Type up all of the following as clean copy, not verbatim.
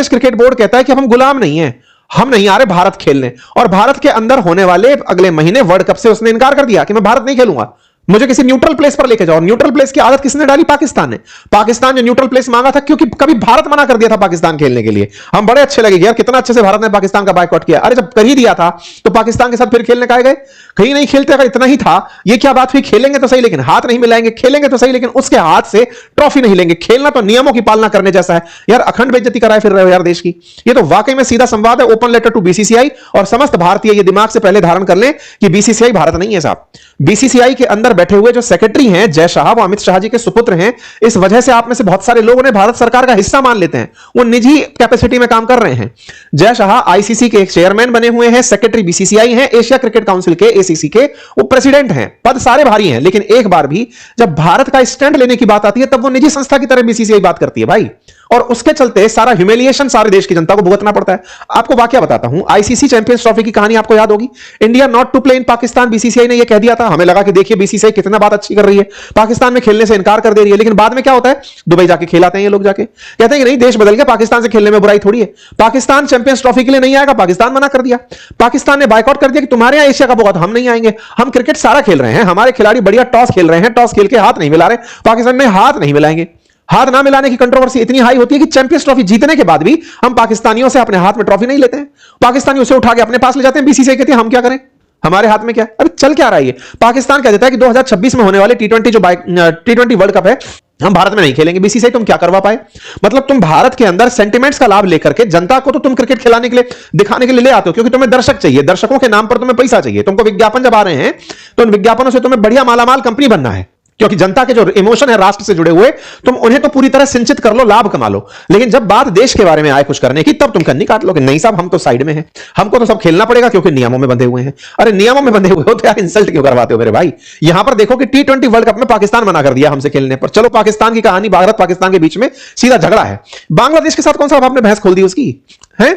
Cricket board कहता है कि हम गुलाम नहीं हैं, हम नहीं आ रहे भारत खेलने, और भारत के अंदर होने वाले अगले महीने वर्ल्ड कप से उसने इनकार कर दिया कि मैं भारत नहीं खेलूंगा, मुझे किसी न्यूट्रल प्लेस पर लेके जाओ। न्यूट्रल प्लेस की आदत किसने डाली? पाकिस्तान ने। पाकिस्तान जो न्यूट्रल प्लेस मांगा था, क्योंकि कभी भारत मना कर दिया था पाकिस्तान खेलने के लिए। हम बड़े अच्छे लगे यार, कितना अच्छे से भारत ने पाकिस्तान का बायकॉट किया। अरे जब कर ही दिया था तो पाकिस्तान के साथ फिर खेलने का गए? कहीं नहीं खेलते। अगर इतना ही था, ये क्या बात हुई? खेलेंगे तो सही लेकिन हाथ नहीं मिलाएंगे, खेलेंगे तो सही लेकिन उसके हाथ से ट्रॉफी नहीं लेंगे। खेलना तो नियमों की पालना करने जैसा है यार। अखंड बेइज्जती कराए फिर रहे हो यार देश की। ये तो वाकई में सीधा संवाद है, ओपन लेटर टू बीसीसीआई। और समस्त भारतीय ये दिमाग से पहले धारण कर लें कि बीसीसीआई भारत नहीं है साहब। बीसीसीआई के अंदर बैठे हुए जो सेक्रेटरी हैं जय शाह, वो अमित शाह जी के सुपुत्र हैं। इस वजह से आप में से बहुत सारे लोग उन्हें भारत सरकार का हिस्सा मान लेते हैं। वो निजी कैपेसिटी में काम कर रहे हैं। जय शाह आईसीसी के एक चेयरमैन बने हुए हैं, सेक्रेटरी बीसीसीआई हैं, एशिया क्रिकेट काउंसिल के एसीसी के वो प्रेसिडेंट हैं। पद सारे भारी हैं, लेकिन एक बार भी जब भारत का स्टैंड लेने की बात आती है तब वो निजी संस्था की तरह बीसीसीआई बात करती है भाई। और उसके चलते सारा ह्यूमिलिएशन सारे देश की जनता को भुगतना पड़ता है। आपको वाकया बताता हूं, आईसीसी चैंपियंस ट्रॉफी की कहानी आपको याद होगी। India not to play in Pakistan, BCCI ने यह कह दिया था। हमें लगा कि देखिए बीसीसीआई कितना बात अच्छी कर रही है, पाकिस्तान में खेलने से इनकार कर दे रही है। लेकिन बाद में क्या होता है? दुबई जाके खेलाते हैं ये लोग, जाके कहते हैं कि नहीं देश बदल गया, पाकिस्तान से खेलने में बुराई थोड़ी है। पाकिस्तान चैंपियंस ट्रॉफी के लिए नहीं आएगा, पाकिस्तान मना कर दिया। पाकिस्तान ने बायकॉट कर दिया कि तुम्हारे यहां एशिया कप होगा तो हम नहीं आएंगे। हम क्रिकेट सारा खेल रहे हैं, हमारे खिलाड़ी बढ़िया टॉस खेल रहे हैं, टॉस खेल के हाथ नहीं मिला रहे, पाकिस्तान में हाथ नहीं मिलाएंगे। हाथ ना मिलाने की कंट्रोवर्सी इतनी हाई होती है कि चैंपियंस ट्रॉफी जीतने के बाद भी हम पाकिस्तानियों से अपने हाथ में ट्रॉफी नहीं लेते हैं। पाकिस्तानी उसे उठा के अपने पास ले जाते हैं। बीसीसीआई कहती है हम क्या करें, हमारे हाथ में क्या? अरे चल क्या रहा है ये? पाकिस्तान कह देता है कि 2026 में होने वाले टी20 वर्ल्ड कप है, हम भारत में नहीं खेलेंगे। बीसीसीआई तुम क्या करवा पाए? मतलब तुम भारत के अंदर सेंटिमेंट्स का लाभ लेकर के जनता को तो तुम क्रिकेट खिलाने के लिए, दिखाने के लिए ले आते हो, क्योंकि तुम्हें दर्शक चाहिए, दर्शकों के नाम पर तुम्हें पैसा चाहिए। तुमको विज्ञापन जब आ रहे हैं तो उन विज्ञापनों से तुम्हें बढ़िया मालामाल कंपनी बनना है, क्योंकि जनता के जो इमोशन है राष्ट्र से जुड़े हुए, तुम उन्हें तो पूरी तरह सिंचित कर लो, लाभ कमा लो। लेकिन जब बात देश के बारे में आए कुछ करने की, तब तुम कन्नी काट लोगे। नहीं साहब, हम तो साइड में हैं, हमको तो सब खेलना पड़ेगा क्योंकि नियमों में बंधे हुए हैं। अरे नियमों में बंधे हुए हो तो यार इंसल्ट क्यों करवाते हो मेरे भाई? यहां पर देखो कि टी20 वर्ल्ड कप में पाकिस्तान मना कर दिया हमसे खेलने पर। चलो पाकिस्तान की कहानी, भारत पाकिस्तान के बीच में सीधा झगड़ा है। बांग्लादेश के साथ कौन सा आपने बहस खोल दी उसकी है?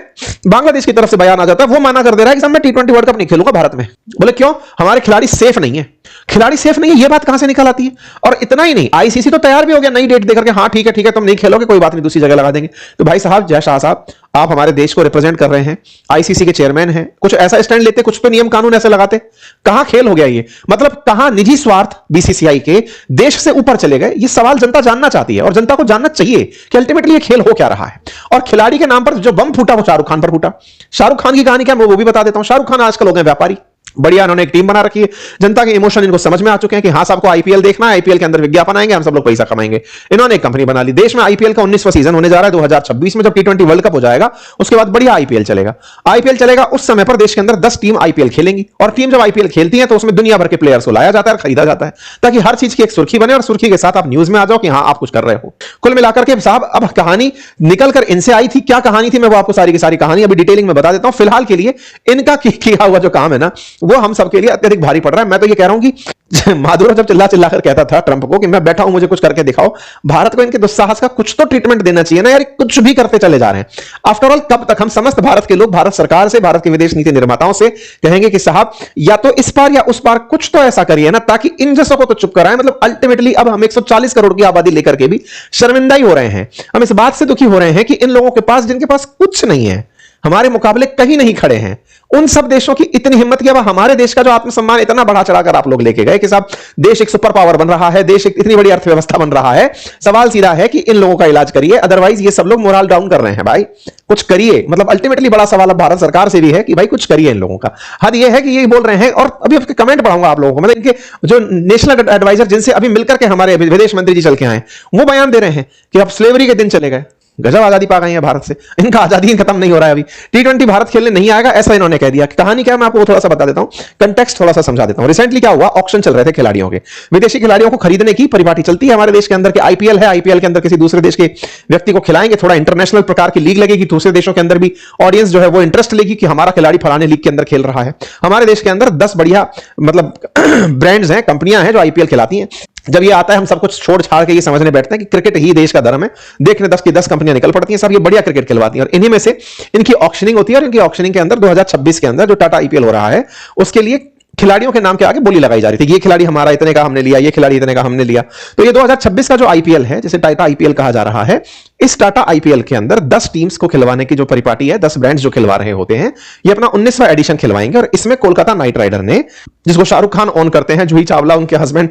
बांग्लादेश की तरफ से बयान आ जाता है, वो मना कर दे रहा है कि मैं टी20 वर्ल्ड कप नहीं खेलूंगा भारत में। बोले क्यों? हमारे खिलाड़ी सेफ नहीं है। खिलाड़ी सेफ नहीं है, ये बात कहां से निकल आती है? और इतना ही नहीं, आईसीसी तो तैयार भी हो गया नई डेट देकर के, हाँ ठीक है तुम नहीं खेलोगे, कोई बात नहीं, दूसरी जगह लगा देंगे। तो भाई साहब, जय शाह साहब, आप हमारे देश को रिप्रेजेंट कर रहे हैं, आईसीसी के चेयरमैन हैं, कुछ ऐसा स्टैंड लेते, कुछ तो नियम कानून ऐसे लगाते। कहां खेल हो गया ये? मतलब कहां निजी स्वार्थ बीसीसीआई के देश से ऊपर चले गए? ये सवाल जनता जानना चाहती है, और जनता को जानना चाहिए कि अल्टीमेटली ये खेल हो क्या रहा है। और खिलाड़ी के नाम पर जो बम फूटा वो शाहरुख खान पर फूटा। शाहरुख खान की कहानी क्या, मैं वो भी बता देता हूं। शाहरुख खान आजकल हो गए व्यापारी, बढ़िया, उन्होंने एक टीम बना रखी है। जनता के इमोशन इनको समझ में आ चुके हैं कि हाँ साहब को आईपीएल देखना है, आईपीएल के अंदर विज्ञापन आएंगे, हम सब लोग पैसा कमाएंगे। इन्होंने एक कंपनी बना ली। देश में आईपीएल का 19वां सीजन होने जा रहा है 2026 में, जब टी20 वर्ल्ड कप हो जाएगा उसके बाद बढ़िया आईपीएल चलेगा। आईपीएल चलेगा उस समय पर देश के अंदर 10 टीम आईपीएल खेलेंगी, और टीम जब आईपीएल खेलती है तो उसमें दुनिया भर के प्लेयर्स को लाया जाता है, खरीदा जाता है, ताकि हर चीज की एक सुर्खी बने और सुर्खी के साथ आप न्यूज में आ जाओ कि हाँ आप कुछ कर रहे हो। कुल मिलाकर के साहब, अब कहानी निकल कर इनसे आई थी। क्या कहानी थी, मैं वो आपको सारी की सारी कहानी अभी डिटेलिंग में बता देता हूं। फिलहाल के लिए इनका किया हुआ जो काम है ना, वो हम सबके लिए अत्यधिक भारी पड़ रहा है। मैं तो ये कह रहा हूं कि माधुरो जब चिल्ला चिल्ला कर कहता था ट्रंप को कि मैं बैठा हूं, मुझे कुछ करके दिखाओ, भारत को इनके दुस्साहस का कुछ तो ट्रीटमेंट देना चाहिए ना यार। कुछ भी करते चले जा रहे हैं। आफ्टर ऑल, कब तक हम समस्त भारत के लोग भारत सरकार से, भारत के विदेश नीति निर्माताओं से कहेंगे कि साहब या तो इस पार या उस पार कुछ तो ऐसा करिए ना, ताकि इन जैसों को तो चुप कराएं। मतलब अल्टीमेटली अब हम 140 करोड़ की आबादी लेकर के भी शर्मिंदा ही हो रहे हैं। हम इस बात से दुखी हो रहे हैं कि इन लोगों के पास, जिनके पास कुछ नहीं है, हमारे मुकाबले कहीं नहीं खड़े हैं, उन सब देशों की इतनी हिम्मत कि अब हमारे देश का जो आत्मसम्मान इतना बढ़ा चढ़ाकर आप लोग लेके गए कि साहब देश एक सुपर पावर बन रहा है, देश एक इतनी बड़ी अर्थव्यवस्था बन रहा है। सवाल सीधा है कि इन लोगों का इलाज करिए, अदरवाइज ये सब लोग मोरल डाउन कर रहे हैं। भाई कुछ करिए। मतलब अल्टीमेटली बड़ा सवाल अब भारत सरकार से भी है कि भाई कुछ करिए इन लोगों का। हद ये है कि ये बोल रहे हैं, और अभी आपके कमेंट पढ़ाऊंगा आप लोगों को, मतलब इनके जो नेशनल एडवाइजर जिनसे अभी मिलकर के हमारे विदेश मंत्री जी चल के आए, वो बयान दे रहे हैं कि अब स्लेवरी के दिन चले गए। गजब आजादी पा गई है भारत से, इनका आजादी खत्म नहीं हो रहा है अभी। टी20 भारत खेलने नहीं आएगा ऐसा इन्होंने कह दिया। कहानी क्या है मैं आपको थोड़ा सा बता देता हूं, कंटेक्स्ट थोड़ा सा समझा देता हूं। रिसेंटली क्या हुआ, ऑक्शन चल रहे थे खिलाड़ियों के, विदेशी खिलाड़ियों को खरीदने की परिपाटी चलती है हमारे देश के अंदर। के आईपीएल है, आईपीएल के अंदर किसी दूसरे देश के व्यक्ति को खिलाएंगे, थोड़ा इंटरनेशनल प्रकार की लीग लगेगी, दूसरे देशों के अंदर भी ऑडियंस जो है वो इंटरेस्ट लेगी कि हमारा खिलाड़ी फलाने लीग के अंदर खेल रहा है। हमारे देश के अंदर 10 बढ़िया मतलब ब्रांड्स हैं, कंपनियां हैं जो आईपीएल खिलाती हैं। जब ये आता है हम सब कुछ छोड़ छाड़ के ये समझने बैठते हैं कि क्रिकेट ही देश का धर्म है। देखने 10 की 10 कंपनियां निकल पड़ती हैं, सब ये बढ़िया क्रिकेट खिलवाती हैं, और इन्हीं में से इनकी ऑक्शनिंग होती है। और इनकी ऑक्शनिंग के अंदर 2026 के अंदर जो टाटा आईपीएल हो रहा है उसके लिए खिलाड़ियों के नाम के आगे बोली लगाई जा रही थी। ये खिलाड़ी हमारा इतने का हमने लिया, ये खिलाड़ी इतने का हमने लिया। तो ये 2026 का जो आईपीएल है, जिसे टाटा आईपीएल कहा जा रहा है, इस टाटा आईपीएल के अंदर 10 टीम्स को खिलवाने की जो परिपाटी है, 10 ब्रांड्स जो खिलवा रहे होते हैं, ये अपना 19वां एडिशन खिलवाएंगे। और इसमें कोलकाता नाइट राइडर ने, जिसको शाहरुख खान ओन करते हैं, जूही चावला उनके हस्बैंड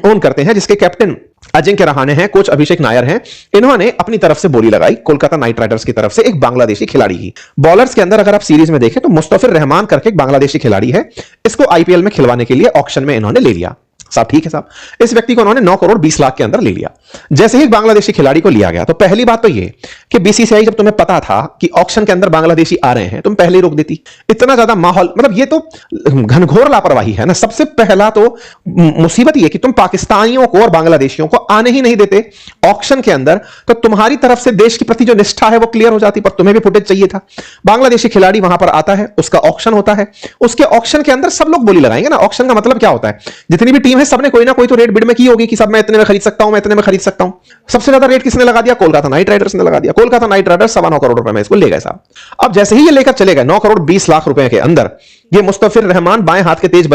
ओन करते हैं, जिसके कैप्टन अजिंक्य रहाणे हैं, कोच अभिषेक नायर हैं, इन्होंने अपनी तरफ से बोली लगाई कोलकाता नाइट राइडर्स की तरफ से एक बांग्लादेशी खिलाड़ी की। बॉलर्स के अंदर अगर आप सीरीज में देखें तो मुस्तफिर रहमान करके एक बांग्लादेशी खिलाड़ी है, इसको आईपीएल में खिलवाने के लिए ऑक्शन में इन्होंने ले लिया। साहब ठीक है साहब, इस व्यक्ति को उन्होंने 9 करोड़ 20 लाख के अंदर ले लिया। जैसे ही बांग्लादेशी खिलाड़ी को लिया गया तो पहली बात तो ये कि बीसीसीआई, जब तुम्हें पता था कि ऑक्शन के अंदर बांग्लादेशी आ रहे हैं, तुम पहले ही रोक देती। इतना ज्यादा माहौल, मतलब ये तो घनघोर लापरवाही है ना। सबसे पहला तो मुसीबत ये कि तुम पाकिस्तानियों को और बांग्लादेशियों को आने ही नहीं देते ऑक्शन के अंदर, तो तुम्हारी तरफ से देश के प्रति जो निष्ठा है वो क्लियर हो जाती। पर तुम्हें भी फुटेज चाहिए था। बांग्लादेशी खिलाड़ी वहां पर आता है, उसका ऑक्शन होता है, उसके ऑक्शन के अंदर सब लोग बोली लगाएंगे ना। ऑक्शन का मतलब क्या होता है, जितनी भी टीम है सबने कोई ना कोई तो रेट बिड में की होगी कि सब मैं इतने में खरीद सकता हूं, मैं इतने में खरीद सकता हूं। सबसे ज्यादा रेट किसने लगा दिया? कोलकाता नाइट राइडर्स ने लगा दिया। कोलकाता नाइट राइडर्स 9.25 करोड़ रुपए में इसको ले गए साहब। अब जैसे ही ये लेकर चले गए 9 करोड़ 20 लाख रुपए के अंदर, ये मुस्तफिर रहमान बाएं हाथ के तेज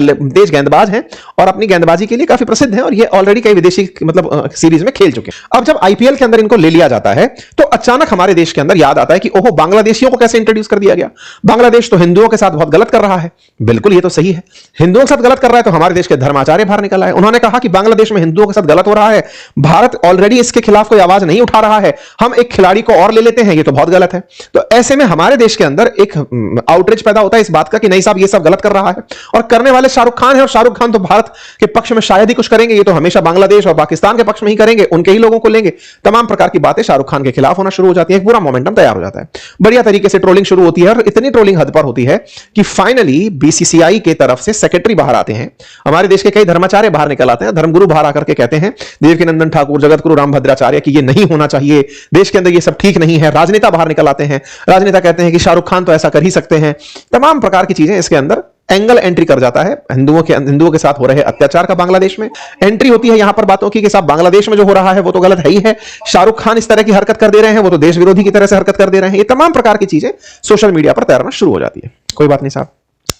गेंदबाज हैं और अपनी गेंदबाजी के लिए काफी प्रसिद्ध हैं, और ये ऑलरेडी कई विदेशी मतलब सीरीज में खेल चुके हैं। अब जब आईपीएल के अंदर इनको ले लिया जाता है तो अचानक हमारे देश के अंदर याद आता है कि ओहो, बांग्लादेशियों को कैसे इंट्रोड्यूस कर दिया गया। बांग्लादेश तो हिंदुओं के साथ बहुत गलत कर रहा है। बिल्कुल, ये तो सही है, हिंदुओं के साथ गलत कर रहा है, तो हमारे देश के धर्माचार्य बाहर निकल आए। उन्होंने कहा कि बांग्लादेश में हिंदुओं के साथ गलत हो रहा है, भारत ऑलरेडी इसके खिलाफ कोई आवाज नहीं उठा रहा है, हम एक खिलाड़ी को और ले लेते हैं, ये तो बहुत गलत है। तो ऐसे में हमारे देश के अंदर एक आउटरीच पैदा होता है इस बात का कि नहीं साहब, ये सब गलत कर रहा है, और करने वाले शाहरुख खान है, और शाहरुख खान तो भारत के पक्ष में शायद ही कुछ करेंगे, ये तो हमेशा बांग्लादेश और पाकिस्तान के पक्ष में ही करेंगे, उनके ही लोगों को लेंगे। तमाम प्रकार की बातें शाहरुख खान के खिलाफ होना शुरू हो जाती है, एक पूरा मोमेंटम तैयार हो जाता है, बढ़िया तरीके से ट्रोलिंग शुरू होती है, और इतनी ट्रोलिंग हद पर होती है कि फाइनली बीसीसीआई के तरफ से सेक्रेटरी बाहर आते हैं, हमारे देश के कई धर्माचार्य बाहर निकल आते हैं, धर्मगुरु बाहर आकर के कहते हैं, देवकीनंदन ठाकुर, जगतगुरु रामभद्राचार्य, कि ये नहीं होना चाहिए, देश के अंदर ये सब ठीक नहीं है। राजनेता बाहर निकल आते हैं, राजनेता कहते हैं कि शाहरुख खान तो ऐसा कर ही सकते हैं। तमाम प्रकार की चीजें इसके अंदर एंगल एंट्री कर जाता है। हिंदुओं के साथ हो रहे अत्याचार का बांग्लादेश में एंट्री होती है, यहां पर बातों की कि साहब बांग्लादेश में जो हो रहा है वो तो गलत है ही है, शाहरुख खान इस तरह की हरकत कर दे रहे हैं, वो तो देश विरोधी की तरह से हरकत कर दे रहे हैं। ये तमाम प्रकार की चीजें सोशल मीडिया पर तैरना शुरू हो जाती है। कोई बात नहीं साहब,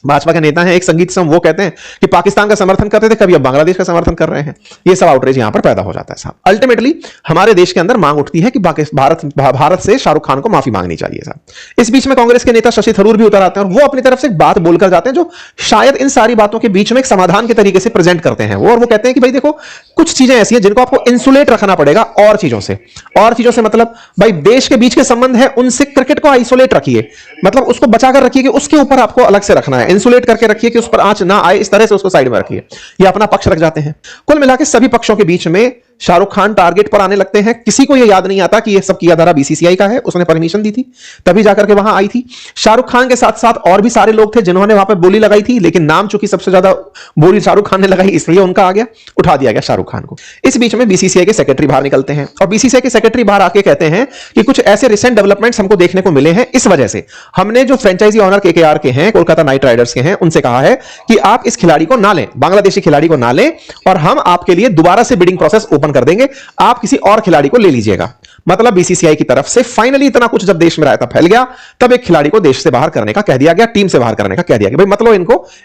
भाजपा के नेता हैं, एक संगीत सम वो कहते हैं कि पाकिस्तान का समर्थन करते थे, कभी अब बांग्लादेश का समर्थन कर रहे हैं। ये सब आउटरीच यहां पर पैदा हो जाता है साहब। अल्टीमेटली हमारे देश के अंदर मांग उठती है कि भारत से शाहरुख खान को माफी मांगनी चाहिए साहब। इस बीच में कांग्रेस के नेता शशि थरूर भी उतर आते हैं, और वो अपनी तरफ से एक बात बोलकर जाते हैं जो शायद इन सारी बातों के बीच में एक समाधान के तरीके से प्रेजेंट करते हैं वो, और वो कहते हैं कि भाई देखो, कुछ चीजें ऐसी हैं जिनको आपको इंसुलेट रखना पड़ेगा और चीजों से मतलब भाई देश के बीच के संबंध है उनसे क्रिकेट को आइसोलेट रखिए, मतलब उसको बचाकर रखिए कि उसके ऊपर आपको अलग से रखना है, इंसुलेट करके रखिए कि उस पर आंच ना आए, इस तरह से उसको साइड में रखिए। ये अपना पक्ष रख जाते हैं। कुल मिलाकर सभी पक्षों के बीच में शाहरुख खान टारगेट पर आने लगते हैं। किसी को यह याद नहीं आता कि यह सब किया धारा बीसीसीआई का है, उसने परमिशन दी थी तभी जाकर के वहां आई थी। शाहरुख खान के साथ साथ और भी सारे लोग थे जिन्होंने वहां पर बोली लगाई थी, लेकिन नाम चूंकि सबसे ज्यादा बोली शाहरुख खान ने लगाई इसलिए उनका आ गया, उठा दिया गया शाहरुख खान को। इस बीच में बीसीसीआई के सेक्रेटरी बाहर निकलते हैं, और बीसीसीआई के सेक्रेटरी बाहर आके कहते हैं कि कुछ ऐसे रिसेंट डेवलपमेंट्स हमको देखने को मिले हैं, इस वजह से हमने जो फ्रेंचाइजी ऑनर केकेआर के हैं, कोलकाता नाइट राइडर्स के हैं, उनसे कहा है कि आप इस खिलाड़ी को ना लें, बांग्लादेशी खिलाड़ी को ना लें, और हम आपके लिए दोबारा से बिडिंग प्रोसेस ओपन कर देंगे, आप किसी और खिलाड़ी को ले लीजिएगा। मतलब बीसीसीआई की तरफ से फाइनली इतना कुछ जब देश में रायता फैल गया, तब एक खिलाड़ी को देश से बाहर करने का कह दिया गया, टीम से बाहर करने का कह दिया गया। भाई मतलब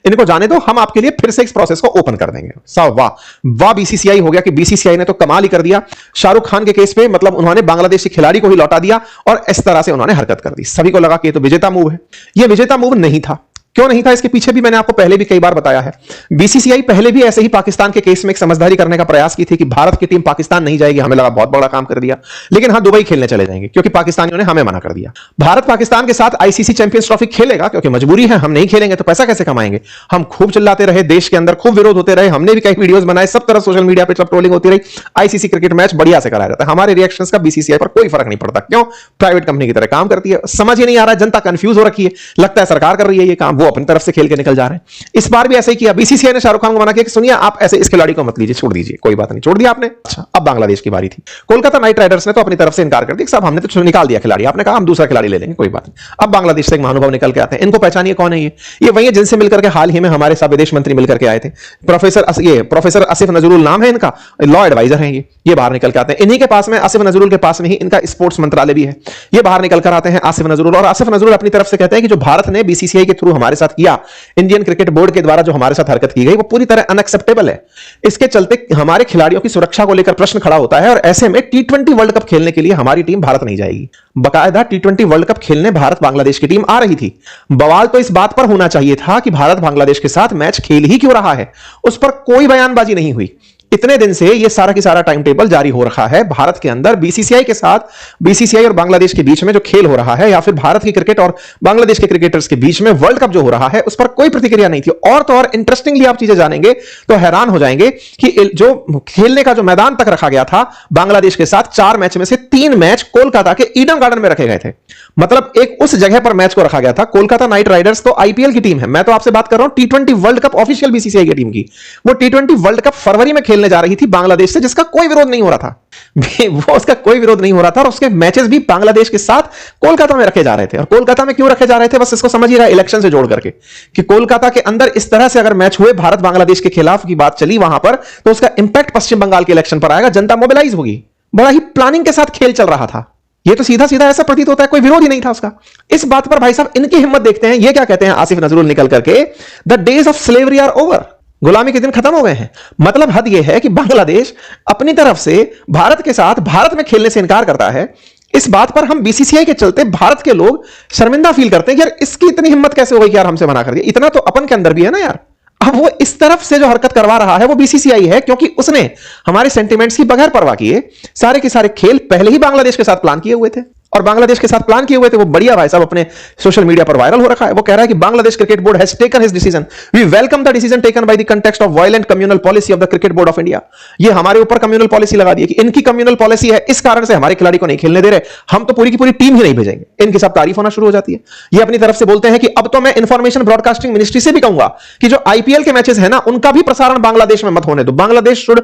इनको जाने दो, हम आपके लिए फिर से इस प्रोसेस को ओपन कर देंगे। साहब वाह वाह, बीसीसीआई हो गया कि बीसीसीआई ने तो कमाल ही कर दिया। शाहरुख खान के केस पे मतलब उन्होंने बांग्लादेशी खिलाड़ी को ही लौटा दिया, और इस तरह से उन्होंने हरकत कर दी। सभी को लगा कि ये तो विजेता मूव है। यह विजेता मूव नहीं था। क्यों नहीं था? इसके पीछे भी मैंने आपको पहले भी कई बार बताया है। बीसीसीआई पहले भी ऐसे ही पाकिस्तान के केस में एक समझदारी करने का प्रयास की थी कि भारत की टीम पाकिस्तान नहीं जाएगी। हमें लगा बहुत बड़ा काम कर दिया, लेकिन हाँ, दुबई खेलने चले जाएंगे क्योंकि पाकिस्तानियों ने हमें मना कर दिया। भारत पाकिस्तान के साथ आईसीसी चैंपियंस ट्रॉफी खेलेगा क्योंकि मजबूरी है, हम नहीं खेलेंगे तो पैसा कैसे कमाएंगे। हम खूब चिल्लाते रहे, देश के अंदर खूब विरोध होते रहे, हमने भी कई वीडियोस बनाए, सब तरह सोशल मीडिया पे सब ट्रोलिंग होती रही। आईसीसी क्रिकेट मैच बढ़िया से कराया जाता है, हमारे रिएक्शंस का बीसीसीआई पर कोई फर्क नहीं पड़ता। क्यों? प्राइवेट कंपनी की तरह काम करती है। समझ ही नहीं आ रहा है, जनता कंफ्यूज हो रखी है, लगता है सरकार कर रही है ये काम, वो अपनी तरफ से खेल के निकल जा रहे हैं। इस बार भी ऐसे ही किया। बीसीसीआई ने शाहरुख खान को मना किया कि सुनिए आप ऐसे इस खिलाड़ी को मत लीजिए, छोड़ दीजिए। कोई बात नहीं, छोड़ दिया आपने। अच्छा, अब बांग्लादेश की बारी थी। कोलकाता नाइट राइडर्स ने तो अपनी तरफ से इनकार कर दिया, साहब हमने तो निकाल दिया खिलाड़ी, आपने कहा हम दूसरा खिलाड़ी ले लेंगे, कोई बात नहीं। अब बांग्लादेश से एक महानुभाव निकल के आते हैं। इनको पहचानिए कौन है ये वही है जिनसे मिलकर के हाल ही में हमारे साथ विदेश मंत्री मिलकर के आए थे। प्रोफेसर आसिफ नजरुल नाम है इनका, लॉ एडवाइजर है ये ये बाहर निकल के आते हैं। इन्हीं के पास में, आसिफ नजरुल के पास में ही इनका स्पोर्ट्स मंत्रालय भी है। ये बाहर निकल कर आते हैं आसिफ नजरुल, और आसिफ नजरुल अपनी तरफ से कहते हैं कि जो भारत ने बीसीसीआई के थ्रू हमारे साथ किया, इंडियन क्रिकेट बोर्ड के द्वारा जो हमारे साथ हरकत की गई, वो पूरी तरह अनएक्सेप्टेबल है। इसके चलते हमारे खिलाड़ियों की सुरक्षा को लेकर प्रश्न खड़ा होता है, और ऐसे में T20 वर्ल्ड कप खेलने के लिए हमारी टीम भारत नहीं जाएगी। बाकायदा T20 वर्ल्ड कप खेलने भारत बांग्लादेश की टीम आ रही थी। बवाल तो इस बात पर होना चाहिए था कि भारत बांग्लादेश के साथ मैच खेल ही क्यों रहा है, उस पर कोई बयानबाजी नहीं हुई। इतने दिन से ये सारा की सारा टाइम टेबल जारी हो रखा है भारत के अंदर, बीसीसीआई के साथ, बीसीसीआई और बांग्लादेश के बीच में जो खेल हो रहा है, या फिर भारत की क्रिकेट और बांग्लादेश के क्रिकेटर्स के बीच में वर्ल्ड कप जो हो रहा है, उस पर कोई प्रतिक्रिया नहीं थी। और तो और इंटरेस्टिंगली आप चीजें जानेंगे तो हैरान हो जाएंगे कि जो खेलने का जो मैदान तक रखा गया था बांग्लादेश के साथ, 4 मैच में से 3 मैच कोलकाता के ईडन गार्डन में रखे गए थे। मतलब एक उस जगह पर मैच को रखा गया था। कोलकाता नाइट राइडर्स तो आईपीएल की टीम है, मैं तो आपसे बात कर रहा हूं T20 world cup official BCCI की टीम की। वो T20 वर्ल्ड कप फरवरी में खेलने जा रही थी बांग्लादेश से, जिसका कोई विरोध नहीं हो रहा था। वो उसका कोई विरोध नहीं हो रहा था, और उसके मैचेस भी बांग्लादेश के साथ कोलकाता में रखे जा रहे थे। और कोलकाता में क्यों रखे जा रहे थे, बस इसको समझिएगा इलेक्शन से जोड़ करके, कि कोलकाता के अंदर इस तरह से अगर मैच हुए भारत बांग्लादेश के खिलाफ की बात चली वहां पर, तो उसका इंपैक्ट पश्चिम बंगाल के इलेक्शन पर आएगा, जनता मोबिलाइज होगी। बड़ा ही प्लानिंग के साथ खेल चल रहा था। ये तो सीधा सीधा ऐसा प्रतीत होता है, कोई विरोध ही नहीं था उसका। इस बात पर भाई साहब इनकी हिम्मत देखते हैं, ये क्या कहते हैं आसिफ नजरुल निकल करके, the days of slavery are over, गुलामी के दिन खत्म हो गए हैं। मतलब हद यह है कि बांग्लादेश अपनी तरफ से भारत के साथ भारत में खेलने से इनकार करता है। इस बात पर हम बीसीसीआई के चलते भारत के लोग शर्मिंदा फील करते हैं कि यार इसकी इतनी हिम्मत कैसे हो गई कि यार हमसे मना कर दिया। इतना तो अपन के अंदर भी है ना यार। अब वो इस तरफ से जो हरकत करवा रहा है वो बीसीसीआई है, क्योंकि उसने हमारे सेंटिमेंट्स की बगैर परवाह किए सारे के सारे खेल पहले ही बांग्लादेश के साथ प्लान किए हुए थे, और बांग्लादेश के साथ प्लान किए हुए थे। वो बढ़िया भाई साहब अपने सोशल मीडिया पर वायरल हो रखा है। वो कह रहा है कि Bangladesh cricket board has taken his decision, we welcome the decision taken by the context of violent communal policy of the cricket board of India. ये हमारे ऊपर कम्युनल पॉलिसी लगा दी है कि इनकी कम्युनल पॉलिसी है, इस कारण से हमारे खिलाड़ी को नहीं खेलने दे रहे, हम तो पूरी की पूरी टीम ही नहीं भेजेंगे। इनकी सब तारीफ होना शुरू हो जाती है। ये अपनी तरफ से बोलते हैं कि अब तो मैं इंफॉर्मेशन ब्रॉडकास्टिंग मिनिस्ट्री से भी कहूंगा कि जो आईपीएल के मैचेस है ना, उनका भी प्रसारण बांग्लादेश में मत होने दो। Bangladesh should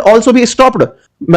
also be stopped,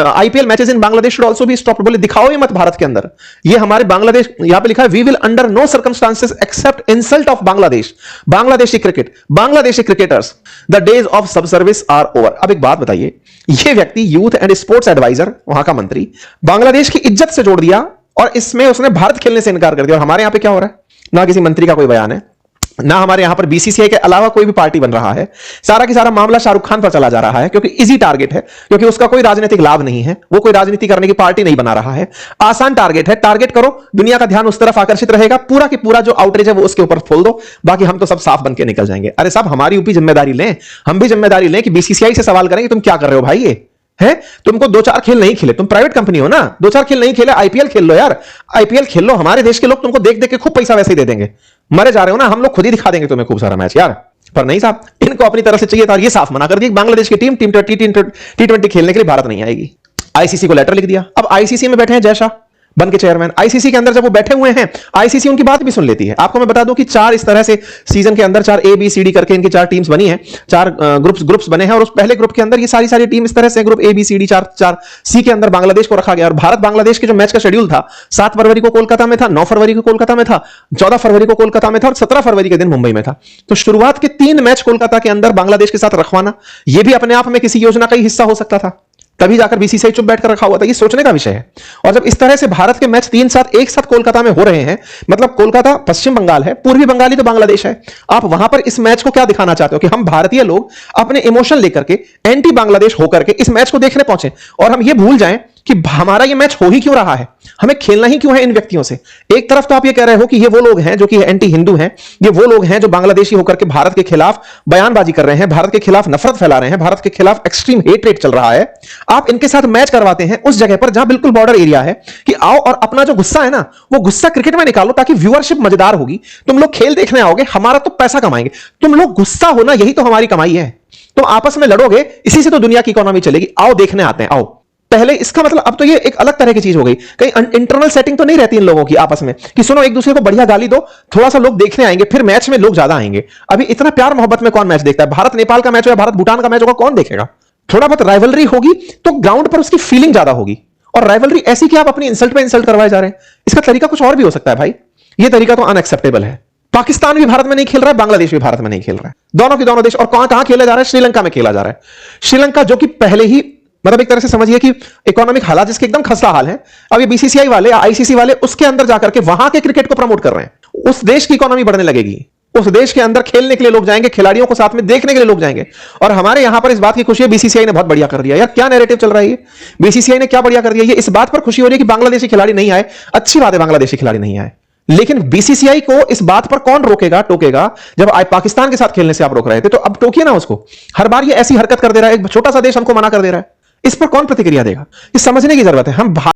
IPL matches in Bangladesh should also be stopped. बोले दिखाओ ही मत भारत के अंदर। ये हमारे बांग्लादेश, यहां पे लिखा है we will under no circumstances accept insult of Bangladesh, Bangladeshi cricket, Bangladeshi cricketers, the days of subservience are over. अब एक बात बताइए, ये व्यक्ति यूथ एंड स्पोर्ट्स एडवाइजर, वहां का मंत्री, बांग्लादेश की इज्जत से जोड़ दिया, और इसमें उसने भारत खेलने से इनकार कर दिया। और हमारे यहां पे क्या हो रहा है, ना किसी मंत्री का कोई बयान है, ना हमारे यहां पर बीसीसीआई के अलावा कोई भी पार्टी बन रहा है। सारा की सारा मामला शाहरुख खान पर चला जा रहा है, क्योंकि इजी टारगेट है, क्योंकि उसका कोई राजनीतिक लाभ नहीं है, वो कोई राजनीति करने की पार्टी नहीं बना रहा है। आसान टारगेट है, टारगेट करो, दुनिया का ध्यान उस तरफ आकर्षित रहेगा, पूरा की पूरा जो आउटरीच है वो उसके ऊपर खोल दो, बाकी हम तो सब साफ बन के निकल जाएंगे। अरे साहब हमारी ऊपरी जिम्मेदारी लें, हम भी जिम्मेदारी लें कि बीसीसीआई से सवाल करें कि तुम क्या कर रहे हो भाई, ये है तुमको 2-4 खेल नहीं खेले, तुम प्राइवेट कंपनी हो ना, 2-4 खेल नहीं खेले, आईपीएल खेल लो यार, आईपीएल खेल लो। हमारे देश के लोग तुमको देख देख के खूब पैसा वैसे ही दे देंगे, मरे जा रहे हो ना, हम लोग खुद ही दिखा देंगे तुम्हें खूब सारा मैच यार। पर नहीं साहब, इनको अपनी तरफ से चाहिए था, और ये साफ मना कर दिया बांग्लादेश की टीम T20 खेलने के लिए भारत नहीं आएगी। आईसीसी को लेटर लिख दिया। अब आईसीसी में बैठे हैं जय शाह बन के चेयरमैन। आईसीसी के अंदर जब वो बैठे हुए हैं, आईसीसी उनकी बात भी सुन लेती है। आपको मैं बता दूं कि 4 इस तरह से सीजन के अंदर 4 ए बी सी डी करके इनकी 4 टीम्स बनी हैं, 4 ग्रुप्स बने हैं, और उस पहले ग्रुप के अंदर ये सारी टीम इस तरह से group A B C D 4 C के अंदर बांग्लादेश को रखा गया। और भारत बांग्लादेश के जो मैच का शेड्यूल था, 7 फरवरी को कोलकाता में था, 9 फरवरी को कोलकाता में था, 14 फरवरी को कोलकाता में था, और 17 फरवरी के दिन मुंबई में था। तो शुरुआत के 3 मैच कोलकाता के अंदर बांग्लादेश के साथ रखवाना, यह भी अपने आप में किसी योजना का ही हिस्सा हो सकता था, तभी जाकर बीसीसीआई चुप बैठकर रखा हुआ था। ये सोचने का विषय है। और जब इस तरह से भारत के मैच 3 साथ एक साथ कोलकाता में हो रहे हैं, मतलब कोलकाता पश्चिम बंगाल है, पूर्वी बंगाली तो बांग्लादेश है, आप वहां पर इस मैच को क्या दिखाना चाहते हो कि हम भारतीय लोग अपने इमोशन लेकर के एंटी बांग्लादेश होकर के इस मैच को देखने पहुंचे, और हम ये भूल जाएं कि हमारा ये मैच हो ही क्यों रहा है, हमें खेलना ही क्यों है इन व्यक्तियों से। एक तरफ तो आप ये कह रहे हो कि ये वो लोग हैं जो कि एंटी हिंदू हैं, ये वो लोग हैं जो बांग्लादेशी होकर के भारत के खिलाफ बयानबाजी कर रहे हैं, भारत के खिलाफ नफरत फैला रहे हैं, भारत के खिलाफ एक्सट्रीम हेटरेट चल रहा है। आप इनके साथ मैच करवाते हैं उस जगह पर जहां बिल्कुल बॉर्डर एरिया है, कि आओ और अपना जो गुस्सा है ना, वो गुस्सा क्रिकेट में निकालो, ताकि व्यूअरशिप मजेदार होगी, तुम लोग खेल देखने आओगे, हमारा तो पैसा कमाएंगे, तुम लोग गुस्सा होना यही तो हमारी कमाई है। तुम आपस में लड़ोगे, इसी से तो दुनिया की इकोनॉमी चलेगी। आओ देखने आते हैं, आओ। पहले इसका मतलब अब तो ये एक अलग तरह की चीज हो गई, कहीं इंटरनल सेटिंग तो नहीं रहती इन लोगों की आपस में कि सुनो एक दूसरे को बढ़िया गाली दो, थोड़ा सा लोग देखने आएंगे, फिर मैच में लोग ज्यादा आएंगे। अभी इतना प्यार मोहब्बत में कौन मैच देखता है? भारत नेपाल का मैच हो या भारत भूटान का मैच होगा, कौन देखेगा? थोड़ा बहुत राइवलरी होगी तो ग्राउंड पर उसकी फीलिंग ज्यादा होगी, और राइवलरी ऐसी कि आप अपनी इंसल्ट पे इंसल्ट करवाए जा रहे हैं। इसका तरीका कुछ और भी हो सकता है भाई, ये तरीका तो अनएक्सेप्टेबल है। पाकिस्तान भी भारत में नहीं खेल रहा है, बांग्लादेश भी भारत में नहीं खेल रहा है, दोनों के दोनों देश। और कहां खेला जा रहा है? श्रीलंका में खेला जा रहा है। श्रीलंका जो कि पहले ही मतलब एक तरह से समझिए कि इकोनॉमिक हालात जिसके एकदम खस्ता हाल है, अब ये बीसीसीआई वाले, आईसीसी वाले उसके अंदर जाकर के वहां के क्रिकेट को प्रमोट कर रहे हैं। उस देश की इकोनॉमी बढ़ने लगेगी, उस देश के अंदर खेलने के लिए लोग जाएंगे, खिलाड़ियों को साथ में देखने के लिए लोग जाएंगे। और हमारे यहां पर इस बात की खुशी है बीसीसीआई ने बहुत बढ़िया कर दिया। यार क्या नैरेटिव चल रहा है, बीसीसीआई ने क्या बढ़िया कर दिया। ये इस बात पर खुशी हो रही है कि बांग्लादेशी खिलाड़ी नहीं आए, अच्छी बात है बांग्लादेशी खिलाड़ी नहीं आए, लेकिन बीसीसीआई को इस बात पर कौन रोकेगा, टोकेगा। जब पाकिस्तान के साथ खेलने से आप रोक रहे थे तो अब टोकिए ना उसको। हर बार ये ऐसी हरकत कर दे रहा है, एक छोटा सा देश हमको मना कर दे रहा है, इस पर कौन प्रतिक्रिया देगा। ये समझने की जरूरत है। हम